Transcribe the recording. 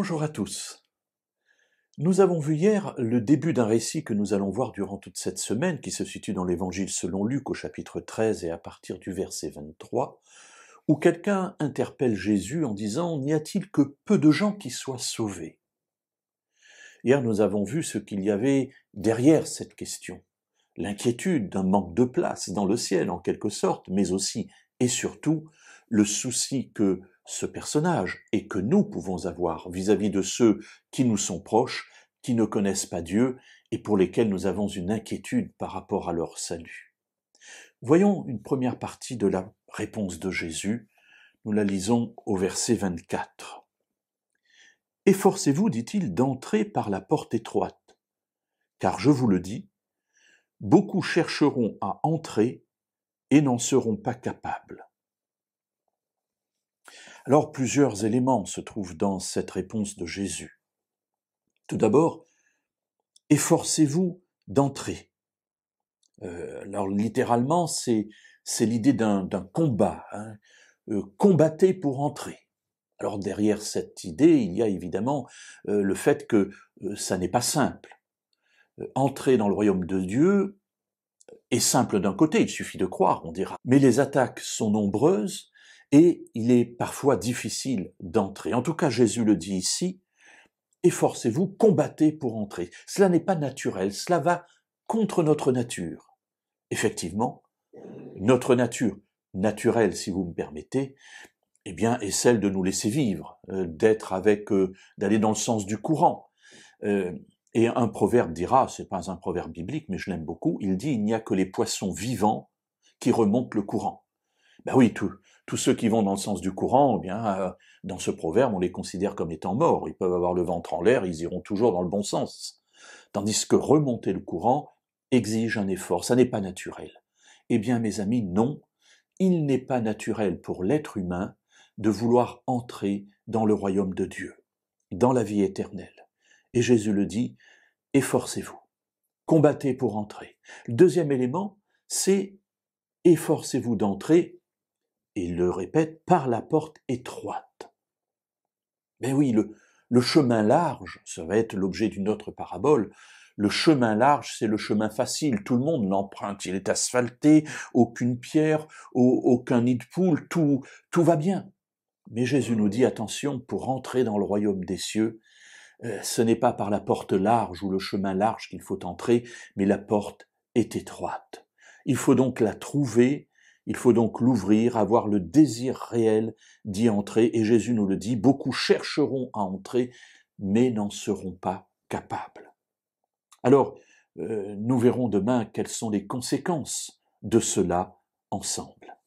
Bonjour à tous. Nous avons vu hier le début d'un récit que nous allons voir durant toute cette semaine, qui se situe dans l'Évangile selon Luc au chapitre 13 et à partir du verset 23, où quelqu'un interpelle Jésus en disant « N'y a-t-il que peu de gens qui soient sauvés ?» Hier, nous avons vu ce qu'il y avait derrière cette question. L'inquiétude d'un manque de place dans le ciel, en quelque sorte, mais aussi et surtout le souci que ce personnage et que nous pouvons avoir vis-à-vis de ceux qui nous sont proches, qui ne connaissent pas Dieu et pour lesquels nous avons une inquiétude par rapport à leur salut. Voyons une première partie de la réponse de Jésus. Nous la lisons au verset 24. « Efforcez-vous, dit-il, d'entrer par la porte étroite, car je vous le dis, beaucoup chercheront à entrer et n'en seront pas capables. » Alors, plusieurs éléments se trouvent dans cette réponse de Jésus. Tout d'abord, efforcez-vous d'entrer. Alors, littéralement, c'est l'idée d'un combat. Combattez pour entrer. Alors, derrière cette idée, il y a évidemment le fait que ça n'est pas simple. Entrer dans le royaume de Dieu est simple d'un côté, il suffit de croire, on dira. Mais les attaques sont nombreuses et il est parfois difficile d'entrer. En tout cas, Jésus le dit ici, efforcez-vous, combattez pour entrer. Cela n'est pas naturel, cela va contre notre nature. Effectivement, notre nature, naturelle si vous me permettez, eh bien, est celle de nous laisser vivre, d'aller dans le sens du courant. Et un proverbe dira, c'est pas un proverbe biblique, mais je l'aime beaucoup, il dit, il n'y a que les poissons vivants qui remontent le courant. Ben oui, tous ceux qui vont dans le sens du courant, eh bien, dans ce proverbe, on les considère comme étant morts. Ils peuvent avoir le ventre en l'air, ils iront toujours dans le bon sens. Tandis que remonter le courant exige un effort, ça n'est pas naturel. Eh bien, mes amis, non, il n'est pas naturel pour l'être humain de vouloir entrer dans le royaume de Dieu, dans la vie éternelle. Et Jésus le dit, efforcez-vous, combattez pour entrer. Le deuxième élément, c'est efforcez-vous d'entrer, et il le répète, par la porte étroite. Mais oui, le chemin large, ça va être l'objet d'une autre parabole, le chemin large, c'est le chemin facile, tout le monde l'emprunte, il est asphalté, aucune pierre, aucun nid de poule, tout va bien. Mais Jésus nous dit, attention, pour entrer dans le royaume des cieux, ce n'est pas par la porte large ou le chemin large qu'il faut entrer, mais la porte est étroite. Il faut donc la trouver, il faut donc l'ouvrir, avoir le désir réel d'y entrer, et Jésus nous le dit, beaucoup chercheront à entrer, mais n'en seront pas capables. Alors, nous verrons demain quelles sont les conséquences de cela ensemble.